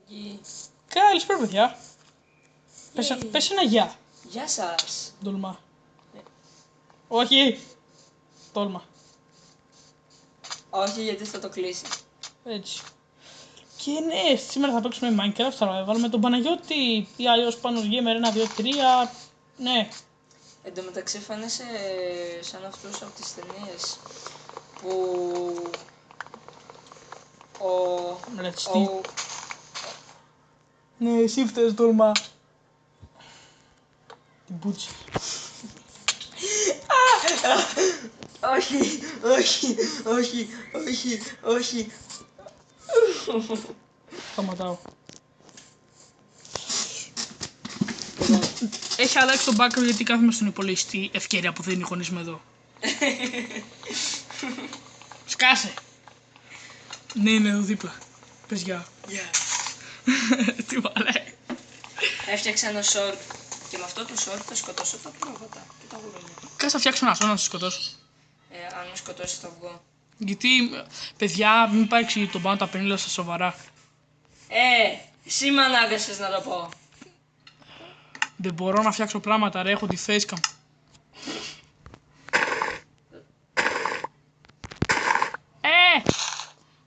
Γη. Καλησπέρα, παιδιά. Πες ένα γεια. Γεια σας. Τόλμα. Όχι. Τόλμα. Όχι, γιατί θα το κλείσει. Έτσι. Και ναι, σήμερα θα παίξουμε Minecraft, θα βάλουμε τον Παναγιώτη ή αλλιώς Πάνος Gamer 1, 2, 3. Ναι. Εν τω μεταξύ φαίνεσαι σαν αυτούς από τις ταινίες που Ναι, εσύ φταίς, Τόλμα. Την πούτσι. όχι, όχι, όχι, όχι, όχι. Σταματάω. Έχει αλλάξει το background γιατί κάθομαι στον υπολογιστή, ευκαιρία που δεν εικονίζουμε εδώ. Σκάσε. Ναι, είναι εδώ δίπλα. Πες γεια. Γεια. Τι βαλέ. Έφτιαξα ένα short και με αυτό το short θα σκοτώσω τα πρόβατα και τα γουρούνια. Κάτσε να φτιάξω ένα σώμα να σε σκοτώσω. Αν με σκοτώσει θα βγω. Γιατί, παιδιά, μην πάρει τον πάνω τα πενίλα στα σοβαρά. Εσύ με ανάγκασες να το πω. Δεν μπορώ να φτιάξω πράγματα, ρε, έχω τη facecam.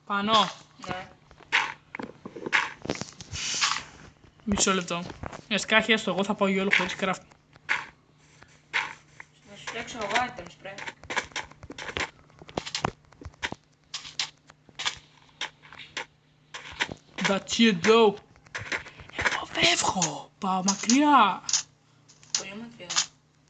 Πανώ. Ναι. Μισό λεπτό. Σκάχει έστω, εγώ θα πάω για όλο χωρίς craft. Να σου φτιάξω εγώ items πρέπει. That's you go. Εγώ φεύγω. Πάω μακριά. Πολύ μακριά.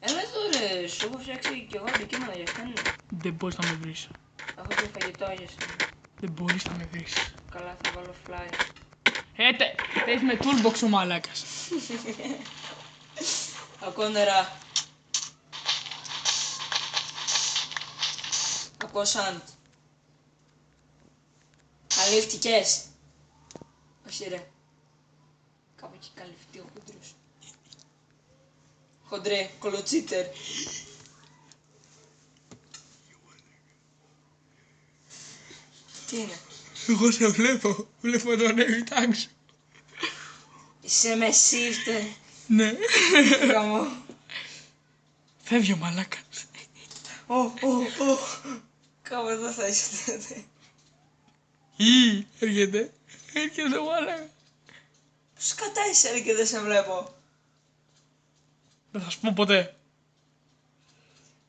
Έλα εδώ ρε, σου έχω φτιάξει κι εγώ αντικείμενα για σένα. Δεν μπορείς να με βρεις. Έχω και φαγητό για σένα. Δεν μπορείς να με βρεις. Καλά θα βάλω fly. Πες με toolbox ο μαλάκας. Ακούω νερά. Ακούω sand. Καλύφτηκες. Όχι ρε. Κάπου εκεί καλυφτεί ο χοντρός. Χοντρέ, κολοτσίτερ. Τι είναι. Εγώ σε βλέπω. Βλέπω τον Εύη. Είσαι με σύφτε. Ναι. Γαμώ. Φεύγει ο μαλάκας. Κάπου εδώ θα είσαι. Έρχεται. Έρχεται ο μαλάκας. Πώς κατά είσαι και δεν σε βλέπω. Δεν θα σου πω ποτέ.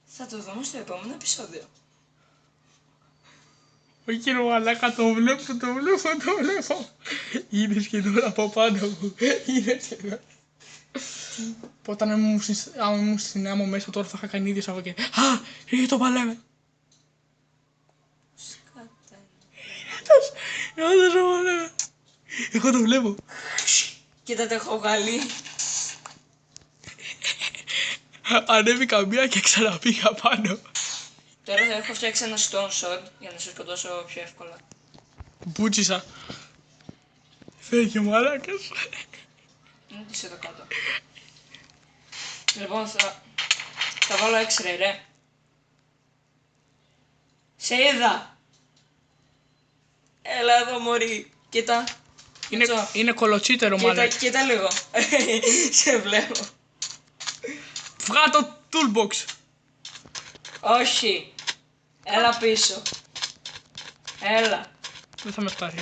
Θα το δούμε στο επόμενο επεισόδιο. Όχι κύριε μαλάκα, το βλέπω. Είδες και τώρα από πάνω μου. Είδες και τώρα. Όταν ήμουν στην άμμο μέσα τώρα θα είχα κάνει ίδιο σαβό και έρχεται το μαλάκα. Σκάτα. Είδες ο μαλάκα. Εγώ το βλέπω. Κοίτα το έχω βγάλει. Ανέβηκα μία και ξαναπήγα πάνω. Τώρα θα έχω φτιάξει ένα stone sword για να σε σκοτώσω πιο εύκολα. Μπούτσισα. Φεύγει ο μαλάκας. Είναι τι εδώ κάτω. Λοιπόν θα βάλω X-ray ρε. Σε είδα. Έλα εδώ μωρή. Κοίτα. Είναι κολοτσίτερο μαλάκα. Κοίτα λίγο. Σε βλέπω. Βγάλ' το toolbox. Όχι. Έλα πίσω. Έλα. Δεν θα με φτάσει.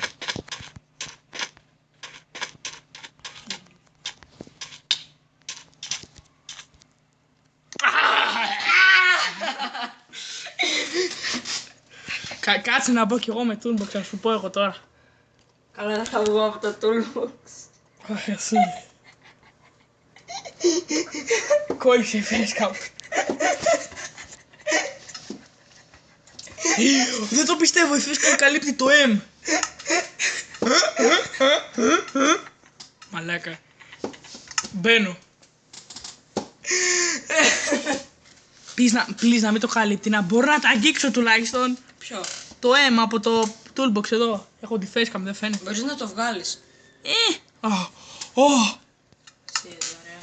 Κάτσε να μπω κι εγώ με toolbox, να σου πω εγώ τώρα. Καλά θα βγω από το toolbox. Όχι, εσύ. Κόλλησε η φέσκα μου. Δεν το πιστεύω, η φέσκα μου καλύπτει το M. Μαλάκα. Μπαίνω. Please να μην το καλύπτει, να μπορώ να τα αγγίξω τουλάχιστον. Ποιο? Το M από το toolbox εδώ. Έχω τη facecam, δεν φαίνεται. Μπορείς να το βγάλεις. Σε είδα, ωραία.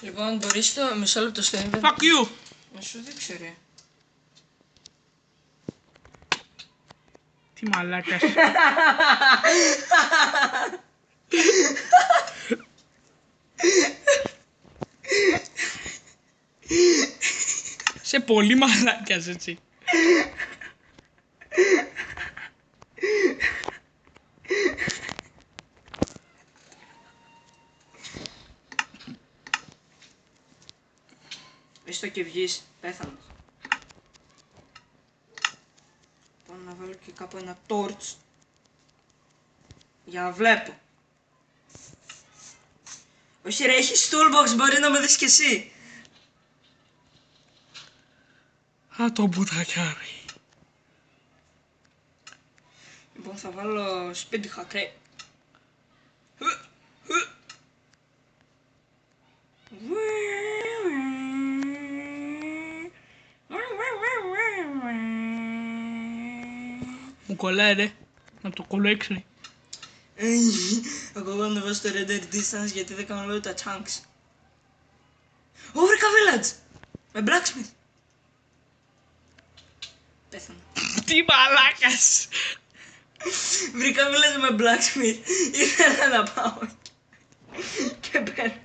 Λοιπόν, μπορείς το μισό λεπτό στο inventory. Fuck you. Να σου δείξω ρε. Τι μαλάκας. Σε πολύ μαλάκιας έτσι. Έστω και βγεις, πέθανες. Πάω να βάλω και κάπου ένα torch για να βλέπω. Όχι ρε, έχεις toolbox, μπορεί να με δεις κι εσύ. Α, το μπουτακιάρι. Λοιπόν, θα βάλω speed hack, ρε. Μου κολλάει ρε. Να το κολλέξει. Εγώ πάω να βάζω το render distance γιατί δεν κάνω λόγω τα chunks. Ω, βρήκα village! Με blacksmith. Πέθανα. Τι μαλάκας. Βρήκα village με blacksmith. Ήθελα να πάω. Και πέθανα.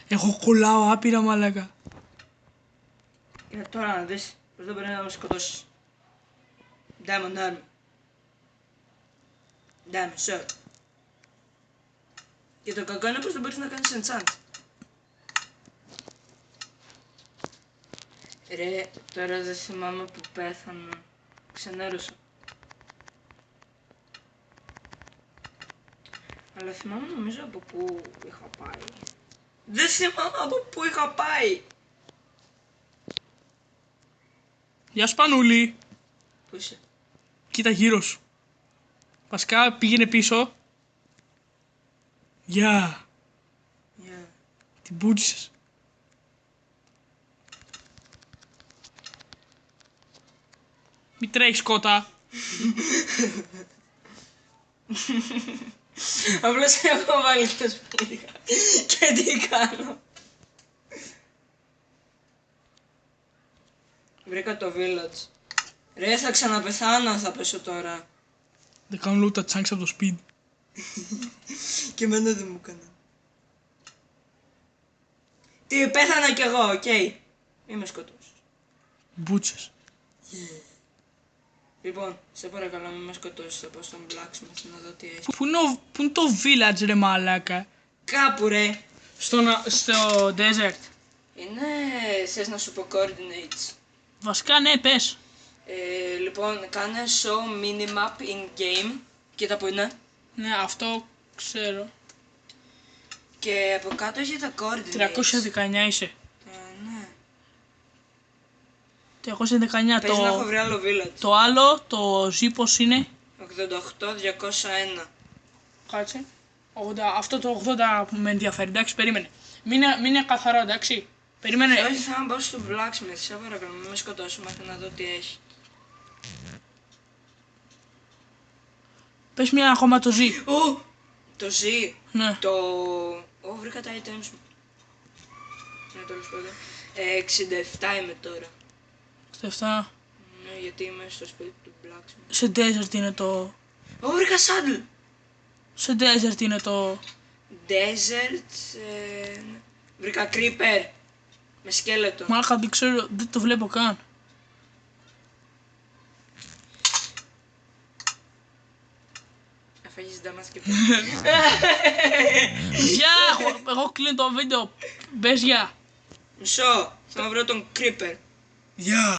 Εγώ κολλάω άπειρα μαλάκα. Για τώρα να δεις πως δεν μπορεί να με σκοτώσεις. Diamond armor. Diamond sword. Και το κακό είναι πως δεν μπορείς να κάνεις enchant. Ρε, τώρα δεν θυμάμαι που πέθανα. Ξενέρωσα. Αλλά θυμάμαι νομίζω από πού είχα πάει. Δεν θυμάμαι από πού είχα πάει. Γεια σου Πανούλη. Πού είσαι? Κοίτα γύρω σου. Βασικά πήγαινε πίσω. Γεια. Yeah. Την πούτσισες. Μη τρέχεις κότα. Απλώς έχω βάλει το σπίτι και τι κάνω. Βρήκα το village. Ρε, θα ξαναπεθάνω, θα πέσω τώρα. Δεν κάνω λόγω τα τσάνks από το σπίτι. Και εμένα δεν μου έκανα. Τι, πέθανα κι εγώ, οκ. Μη με σκοτώσεις. Μπούτσες. Λοιπόν, σε παρακαλώ μη με σκοτώσεις, θα πάω στον blacksmith να δω τι έχει. Πού είναι το village ρε μαλάκα. Κάπου ρε. Στο desert. Είναι, θες να σου πω coordinates? Βασικά ναι, πες. Λοιπόν, κάνε show minimap in game. Κοίτα που είναι. Ναι, αυτό ξέρω. Και από κάτω έχει τα coordinates. 319 είσαι. Ναι. 319 Πες να έχω βρει άλλο village. το άλλο, το Z πώς είναι. 88-201. Κάτσε. Αυτό το 80 που με ενδιαφέρει, εντάξει, περίμενε. Μην είναι καθαρό, εντάξει. Περίμενε. Όχι, θα πάω στο blacksmith, σε παρακαλώ, μην με σκοτώσει μέχρι να δω τι έχει. Πες μια ακόμα το Z. Ω! Το Z. Ναι. Ω, βρήκα τα items μου. Ναι, τέλος πάντων. 67 είμαι τώρα. 67. Ναι, γιατί είμαι στο σπίτι του blacksmith. Σε desert είναι το... Ω, βρήκα saddle! Σε desert είναι το... Desert. Ναι. Βρήκα creeper. Με σκέλετο. Μάλακα δεν ξέρω, δεν το βλέπω καν. Αφαγείς ντάμας και Γεια! Εγώ κλείνω το βίντεο. Μπες γεια. Μισό, θα βρω τον creeper. Γεια!